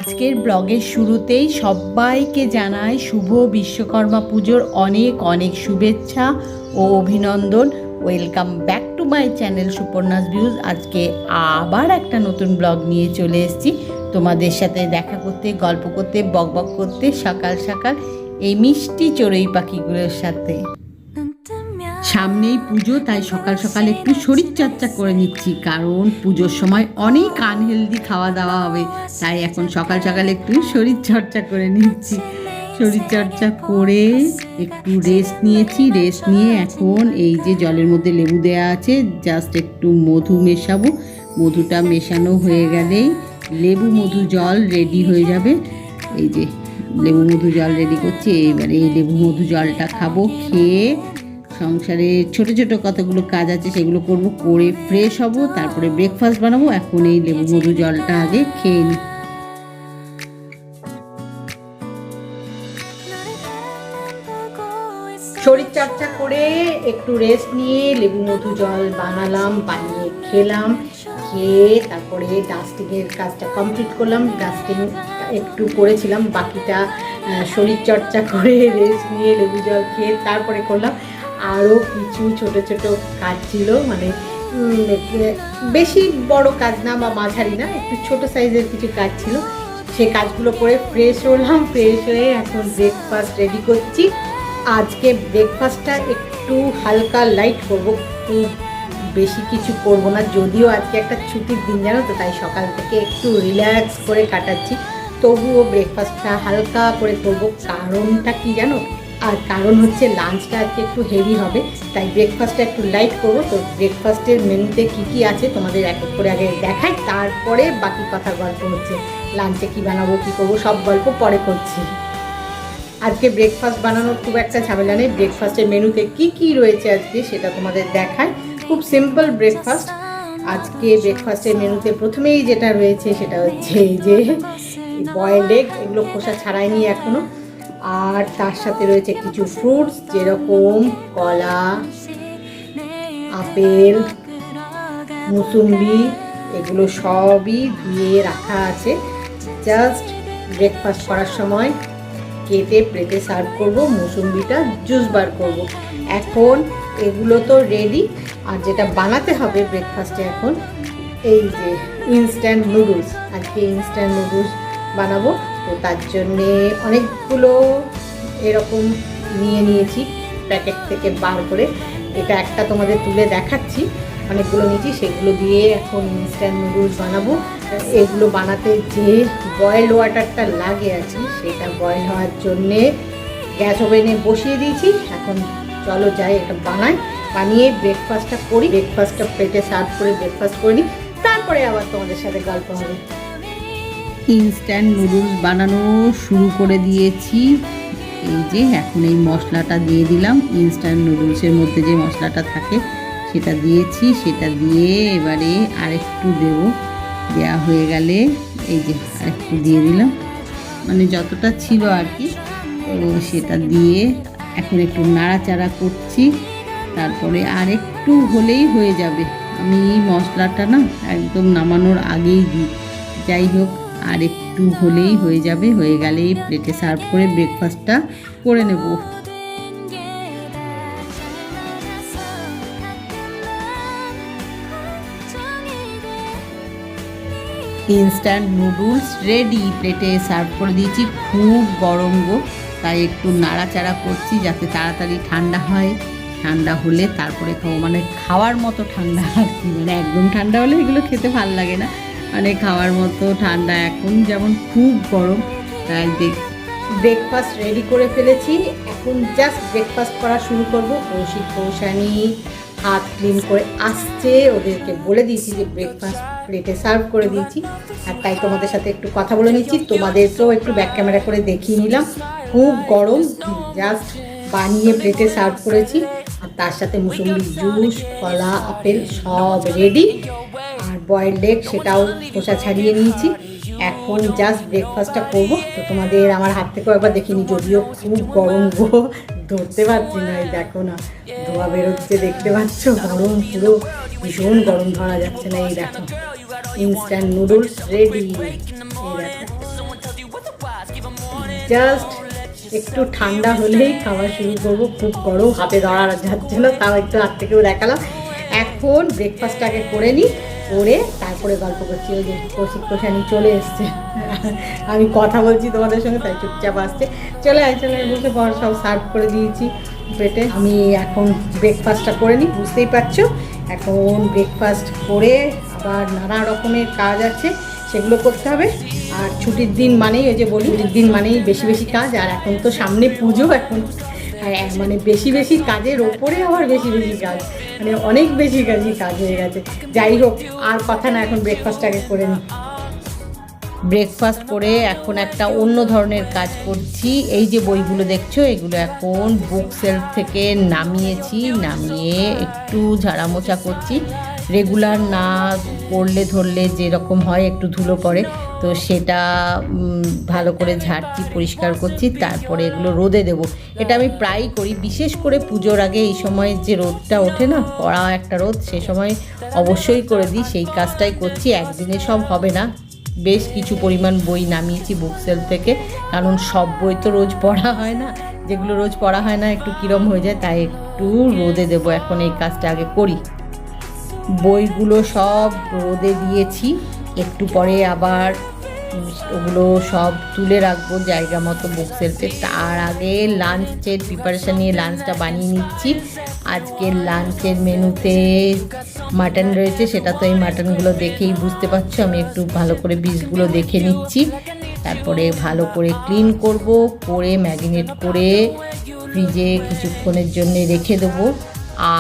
আজকের ব্লগের শুরুতেই সবাইকে জানাই শুভ বিশ্বকর্মা পুজোর অনেক অনেক শুভেচ্ছা ও অভিনন্দন। Welcome back to my channel Suparna's views. আজকে আবার একটা নতুন ব্লগ নিয়ে চলে এসেছি তোমাদের সাথে দেখা করতে, গল্প করতে, বকবক করতে সকাল সকাল এই মিষ্টি চড়ুই পাখিগুলোর সাথে। সামনেই পুজো, তাই সকাল সকাল একটু শরীরচর্চা করে নিচ্ছি, কারণ পুজোর সময় অনেক আনহেলদি খাওয়া দাওয়া হবে। তাই এখন সকাল সকাল একটু শরীরচর্চা করে নিচ্ছি। শরীরচর্চা করে একটু রেস্ট নিয়েছি। রেস্ট নিয়ে এখন এই যে জলের মধ্যে লেবু দেওয়া আছে, জাস্ট একটু মধু মেশাবো। মধুটা মেশানো হয়ে গেলেই লেবু মধু জল রেডি হয়ে যাবে। এই যে লেবু মধু জল রেডি করছি, এবারে এই লেবু মধু জলটা খাবো। খেয়ে সংসারে ছোট ছোট কতগুলো কাজ আছে সেগুলো করব, করে ফ্রেশ হব, তারপরে ব্রেকফাস্ট বানাবো। এখন এই লেবু মধু জলটা আগে খেয়ে নিই। শরীরচর্চা করে একটু রেস্ট নিয়ে লেবু মধু জল বানালাম, বানিয়ে খেলাম। খেয়ে তারপরে ডাস্টিংয়ের কাজটা কমপ্লিট করলাম। ডাস্টিং একটু করেছিলাম, বাকিটা শরীরচর্চা করে রেস্ট নিয়ে লেবু জল খেয়ে তারপরে করলাম। আরও কিছু ছোট ছোট কাজ ছিল, মানে বেশি বড় কাজ না বা মাঝারি না, একটু ছোট সাইজের কিছু কাজ ছিল। সে কাজগুলো করে ফ্রেশ হলাম। ফ্রেশ হয়ে এখন ব্রেকফাস্ট রেডি করছি। আজকে ব্রেকফাস্টটা একটু হালকা লাইট করব, খুব বেশি কিছু করব না, যদিও আজকে একটা ছুটির দিন জানো তো, তাই সকাল থেকে একটু রিল্যাক্স করে কাটাচ্ছি। তবুও ব্রেকফাস্টটা হালকা করে করব। কারণটা কি জানো? আর কারণ হচ্ছে লাঞ্চটা আজকে একটু হেভি হবে, তাই ব্রেকফাস্টটা একটু লাইট করবো। তো ব্রেকফাস্টের মেনুতে কী কী আছে তোমাদের এক এক করে আগে দেখাই, তারপরে বাকি কথা গল্প হচ্ছে। লাঞ্চে কী বানাবো, কী করবো সব গল্প পরে করছি। আজকে ব্রেকফাস্ট বানানোর খুব একটা ঝামেলা নেই। ব্রেকফাস্টের মেনুতে কী কী রয়েছে আজকে সেটা তোমাদের দেখায়। খুব সিম্পল ব্রেকফাস্ট। আজকে ব্রেকফাস্টের মেনুতে প্রথমেই যেটা রয়েছে সেটা হচ্ছে এই যে বয়েলড এগ, এগুলো খোসা ছাড়াইনি এখনও। আর তার সাথে রয়েছে কিছু ফ্রুটস, যেরকম কলা, আপেল, মুসুম্বি, এগুলো সবই ধুয়ে রাখা আছে। জাস্ট ব্রেকফাস্ট করার সময় কেটে প্লেটে সার্ভ করব। মুসুম্বিটা জুস বার করব। এখন এগুলো তো রেডি। আর যেটা বানাতে হবে ব্রেকফাস্টে এখন এই যে ইনস্ট্যান্ট নুডলস। আজকে ইনস্ট্যান্ট নুডলস বানাবো। তো তার জন্যে অনেকগুলো এরকম নিয়ে নিয়েছি প্যাকেট থেকে বার করে। এটা একটা তোমাদের তুলে দেখাচ্ছি। অনেকগুলো নিয়েছি, সেগুলো দিয়ে এখন ইনস্ট্যান্ট নুডলস বানাবো। এগুলো বানাতে যে বয়েল ওয়াটারটা লাগে আছে, সেটা বয়েল হওয়ার জন্যে গ্যাস ওভেনে বসিয়ে দিয়েছি। এখন চলো যাই এটা বানাই, বানিয়ে ব্রেকফাস্টটা করি। ব্রেকফাস্টটা প্লেটে সার্ভ করে ব্রেকফাস্ট করে নিই, তারপরে আবার তোমাদের সাথে গল্প হবে। ইনস্ট্যান্ট নুডলস বানানো শুরু করে দিয়েছি। এই যে এখন এই মশলাটা দিয়ে দিলাম। ইনস্ট্যান্ট নুডলসের মধ্যে যে মশলাটা থাকে সেটা দিয়েছি। সেটা দিয়ে এবারে আরেকটু দেবো। দেওয়া হয়ে গেলে এই যে আরেকটু দিয়ে দিলাম, মানে যতটা ছিল আর কি। তো সেটা দিয়ে এখন একটু নাড়াচাড়া করছি। তারপরে আর একটু হলেই হয়ে যাবে। আমি মশলাটা না একদম নামানোর আগেই দিই। যাই হোক, আর একটু হলেই হয়ে যাবে। হয়ে গেলেই প্লেটে সার্ভ করে ব্রেকফাস্টটা করে নেব। ইনস্ট্যান্ট নুডলস রেডি, প্লেটে সার্ভ করে দিয়েছি। খুব গরম গো, তাই একটু নাড়াচাড়া করছি যাতে তাড়াতাড়ি ঠান্ডা হয়। ঠান্ডা হলে তারপরে খাবো, মানে খাওয়ার মতো ঠান্ডা আর কি। মানে একদম ঠান্ডা হলে এগুলো খেতে ভালো লাগে না, মানে খাওয়ার মতো ঠান্ডা। এখন যেমন খুব গরম, তাই ব্রেকফাস্ট রেডি করে ফেলেছি। এখন জাস্ট ব্রেকফাস্ট করা শুরু করব। কৌশিক কৌশানি হাত ক্লিন করে আসছে, ওদেরকে বলে দিয়েছি যে ব্রেকফাস্ট প্লেটে সার্ভ করে দিয়েছি। আর তাই তোমাদের সাথে একটু কথা বলে নিচ্ছি, তোমাদেরকেও একটু ব্যাক ক্যামেরা করে দেখিয়ে নিলাম। খুব গরম, জাস্ট বানিয়ে প্লেটে সার্ভ করেছি। আর তার সাথে মুসুম্বি জুস, কলা, আপেল সব রেডি। আর বয়েলড এগ সেটাও খোসা ছাড়িয়ে নিয়েছি। এখন জাস্ট ব্রেকফাস্টটা করবো। তো তোমাদের আমার হাত থেকেও একবার দেখিনি, যদিও খুব গরম গো, ধরতে পারছি না। এই দেখো না, ধোয়া বেরোচ্ছে, দেখতে পাচ্ছ? গরম, পুরো ভীষণ গরম, ধরা যাচ্ছে না। এই দেখো ইনস্ট্যান্ট নুডলস রেডি। এই দেখো জাস্ট একটু ঠান্ডা হলেই খাওয়া শুরু করবো। খুব গরম, হাতে ধরা যাচ্ছে না, তাও একটু হাত থেকেও দেখালাম। এখন ব্রেকফাস্টটাকে করে নিই, করে তারপরে গল্প করছি। ওই যে কৌশিক প্রশানি চলে এসছে, আমি কথা বলছি তোমাদের সঙ্গে, তাই চুপচাপ আসছে। চলে বসে পর সব সার্ভ করে দিয়েছি পেটে। আমি এখন ব্রেকফাস্টটা করে নিই, বুঝতেই পারছো। এখন ব্রেকফাস্ট করে আবার নানা রকমের কাজ আছে, সেগুলো করতে হবে। আর ছুটির দিন মানেই ওই যে বলি, ছুটির দিন মানেই বেশি বেশি কাজ। আর এখন তো সামনে পুজো, এখন মানে বেশি বেশি কাজের ওপরে আবার বেশি বেশি কাজ, মানে অনেক বেশি কাজ হয়ে গেছে। যাই হোক, আর কথা না, এখন ব্রেকফাস্টটাকে করে নিই। ব্রেকফাস্ট করে এখন একটা অন্য ধরনের কাজ করছি। এই যে বইগুলো দেখছো, এগুলো এখন বুক সেলফ থেকে নামিয়ে একটু ঝাড়ামোছা করছি। রেগুলার না পড়লে ধরলে যেরকম হয়, একটু ধুলো পড়ে, তো সেটা ভালো করে ঝাড়ছি, পরিষ্কার করছি, তারপরে এগুলো রোদে দেবো। এটা আমি প্রায়ই করি, বিশেষ করে পুজোর আগে এই সময় যে রোদটা ওঠে না, কড়া একটা রোদ, সে সময় অবশ্যই করে দিই। সেই কাজটাই করছি, একদিনে সব হবে না। বেশ কিছু পরিমাণ বই নামিয়েছি বুক সেলফ থেকে, কারণ সব বই তো রোজ পড়া হয় না, যেগুলো রোজ পড়া হয় না একটু কিরম হয়ে যায়, তাই একটু রোদে দেবো। এখন এই কাজটা আগে করি। বইগুলো সব রোদে দিয়েছি, একটু পরে আবার ওগুলো সব তুলে রাখবো জায়গা মতো বুক সেলফে। তার আগে লাঞ্চের প্রিপারেশান নিয়ে লাঞ্চটা বানিয়ে নিচ্ছি। আজকের লাঞ্চের মেনুতে মাটন রয়েছে, সেটা তো এই মাটনগুলো দেখেই বুঝতে পারছো। আমি একটু ভালো করে পিসগুলো দেখে নিচ্ছি, তারপরে ভালো করে ক্লিন করে ম্যারিনেট করে ফ্রিজে কিছুক্ষণের জন্য রেখে দেবো।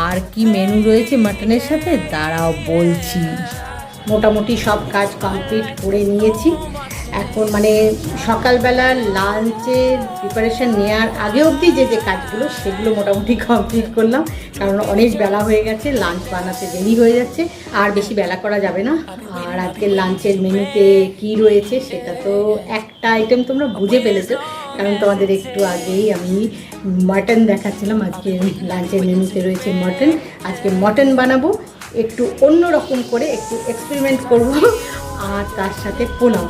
আর কি মেনু রয়েছে মাটনের সাথে দাঁড়াও বলছি। মোটামুটি সব কাজ কমপ্লিট করে নিয়েছি। এখন মানে সকালবেলা লাঞ্চের প্রিপারেশান নেওয়ার আগে অবধি যে কাজগুলো, সেগুলো মোটামুটি কমপ্লিট করলাম, কারণ অনেক বেলা হয়ে গেছে, লাঞ্চ বানাতে দেরি হয়ে যাচ্ছে, আর বেশি বেলা করা যাবে না। আর আজকের লাঞ্চের মেনুতে কি রয়েছে সেটা তো একটা আইটেম তোমরা বুঝে ফেলেছো, কারণ তোমাদের একটু আগেই আমি মাটন দেখাচ্ছিলাম। আজকে লাঞ্চের মেনুতে রয়েছে মাটন। আজকে মাটন বানাবো, একটু অন্য রকম করে একটু এক্সপেরিমেন্ট করব। আর তার সাথে পোলাও।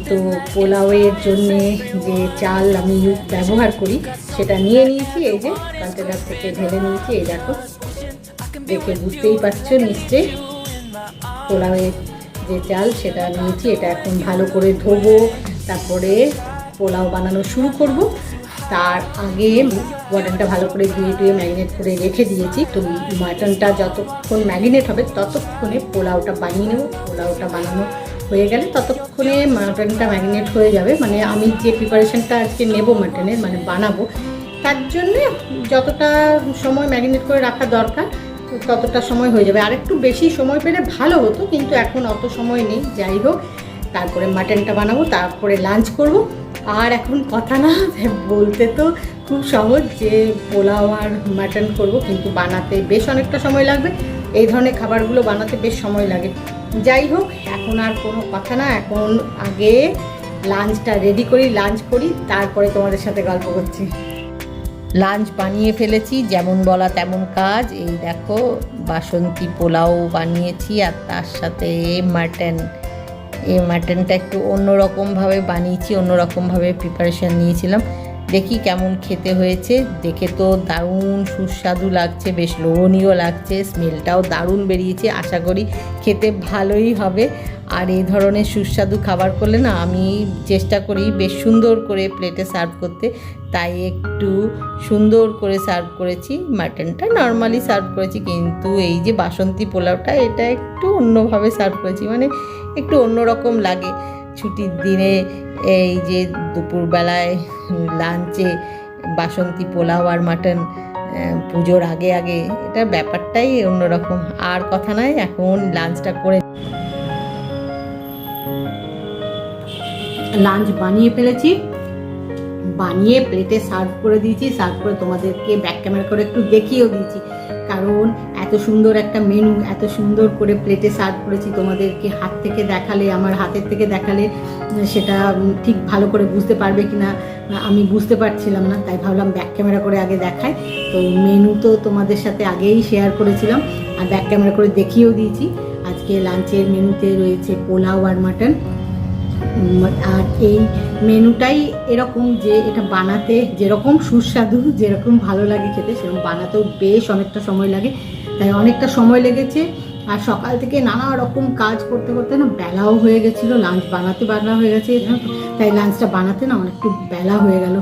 তো পোলাওয়ের জন্যে যে চাল আমি ব্যবহার করি সেটা নিয়ে নিয়েছি, এই যে কন্টেনার থেকে ঢেলে নিয়েছি। এই দেখো, দেখে বুঝতেই পারছো নিশ্চয়ই পোলাওয়ের যে চাল সেটা নিয়েছি। এটা এখন ভালো করে ধোবো, তারপরে পোলাও বানানো শুরু করব। তার আগে মাটনটা ভালো করে ধুয়ে ম্যারিনেট করে রেখে দিয়েছি। তো মাটনটা যতক্ষণ ম্যারিনেট হবে ততক্ষণে পোলাওটা বানিয়ে নেব। পোলাওটা বানানো হয়ে গেলে ততক্ষণে মাটনটা ম্যারিনেট হয়ে যাবে। মানে আমি যে প্রিপারেশনটা আজকে নেব মাটনের, মানে বানাবো, তার জন্যে যতটা সময় ম্যারিনেট করে রাখা দরকার ততটা সময় হয়ে যাবে। আর একটু বেশি সময় পেলে ভালো হতো, কিন্তু এখন অত সময় নেই। যাই হোক, তারপরে মাটনটা বানাবো, তারপরে লাঞ্চ করব। আর এখন কথা না বলতে তো খুব সহজ যে পোলাও আর মাটন করব, কিন্তু বানাতে বেশ অনেকটা সময় লাগবে। এই ধরনের খাবারগুলো বানাতে বেশ সময় লাগে। যাই হোক, এখন আর কোনো কথা না, এখন আগে লাঞ্চটা রেডি করি, লাঞ্চ করি, তারপরে তোমাদের সাথে গল্প করছি। লাঞ্চ বানিয়ে ফেলেছি, যেমন বলা তেমন কাজ। এই দেখো, বাসন্তী পোলাও বানিয়েছি, আর তার সাথে মাটন। এই মাটনটা একটু অন্যরকমভাবে বানিয়েছি, অন্যরকমভাবে প্রিপারেশান নিয়েছিলাম। দেখি কেমন খেতে হয়েছে। দেখে তো দারুণ সুস্বাদু লাগছে, বেশ লোভনীয় লাগছে, স্মেলটাও দারুণ বেরিয়েছে। আশা করি খেতে ভালোই হবে। আর এই ধরনের সুস্বাদু খাবার করলে না, আমি চেষ্টা করি বেশ সুন্দর করে প্লেটে সার্ভ করতে, তাই একটু সুন্দর করে সার্ভ করেছি। মাটনটা নর্মালি সার্ভ করেছি, কিন্তু এই যে বাসন্তী পোলাওটা, এটা একটু অন্যভাবে সার্ভ করেছি, মানে একটু অন্যরকম লাগে ছুটির দিনে। এই যে দুপুরবেলায় লাঞ্চে বাসন্তী পোলাও আর মাটন, পুজোর আগে আগে, এটার ব্যাপারটাই অন্যরকম। আর কথা নয়, এখন লাঞ্চটা করে। লাঞ্চ বানিয়ে ফেলেছি, বানিয়ে প্লেটে সার্ভ করে দিয়েছি। সার্ভ করে তোমাদেরকে ব্যাক ক্যামেরা করে একটু দেখিয়েও দিয়েছি, কারণ এত সুন্দর একটা মেনু, এত সুন্দর করে প্লেটে সার্ভ করেছি। তোমাদেরকে হাত থেকে দেখালে, আমার হাতের থেকে দেখালে সেটা ঠিক ভালো করে বুঝতে পারবে কিনা আমি বুঝতে পারছিলাম না, তাই ভাবলাম ব্যাক ক্যামেরা করে আগে দেখাই। তো মেনু তো তোমাদের সাথে আগেই শেয়ার করেছিলাম, আর ব্যাক ক্যামেরা করে দেখিয়েও দিয়েছি। আজকে লাঞ্চের মেনুতে রয়েছে পোলাও আর মাটন। আর এই মেনুটাই এরকম যে এটা বানাতে যেরকম সুস্বাদু, যেরকম ভালো লাগে খেতে, সেরকম বানাতেও বেশ অনেকটা সময় লাগে। তাই অনেকটা সময় লেগেছে। আর সকাল থেকে নানা রকম কাজ করতে করতে না বেলাও হয়ে গেছিলো, লাঞ্চ বানাতে হয়ে গেছে, তাই লাঞ্চটা বানাতে না অনেকটু বেলা হয়ে গেল।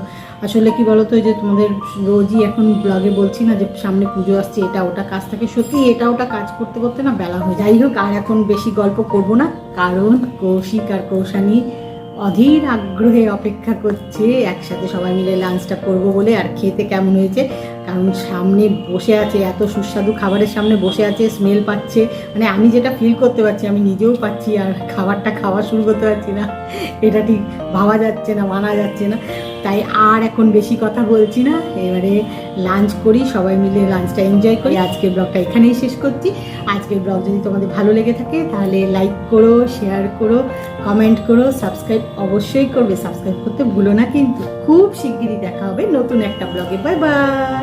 আসলে কি বলতো, যে তোমাদের রোজই এখন ব্লগে বলছি না যে সামনে পুজো আসছে, এটা ওটা কাজ থাকে, সত্যি এটা ওটা কাজ করতে করতে না বেলা হয়ে যাই হোক। আর এখন বেশি গল্প করব না, কারণ কৌশিক আর কৌশানী অধীর আগ্রহে অপেক্ষা করছে একসাথে সবাই মিলে লাঞ্চটা করব বলে। আর খেতে কেমন হয়েছে, কারণ সামনে বসে আছে, এত সুস্বাদু খাবারের সামনে বসে আছে, স্মেল পাচ্ছে, মানে আমি যেটা ফিল করতে পারছি আমি নিজেও পাচ্ছি, আর খাবারটা খাওয়া শুরু করতে পারছি না, এটা ঠিক ভাবা যাচ্ছে না, মানা যাচ্ছে না। তাই আর এখন বেশি কথা বলছি না, এবারে লাঞ্চ করি, সবাই মিলে লাঞ্চটা এনজয় করি। আজকের ব্লগটা এখানেই শেষ করছি। আজকের ব্লগ যদি তোমাদের ভালো লেগে থাকে তাহলে লাইক করো, শেয়ার করো, কমেন্ট করো, সাবস্ক্রাইব অবশ্যই করবে, সাবস্ক্রাইব করতে ভুলো না কিন্তু। খুব শিগগিরই দেখা হবে নতুন একটা ব্লগে। Bye bye.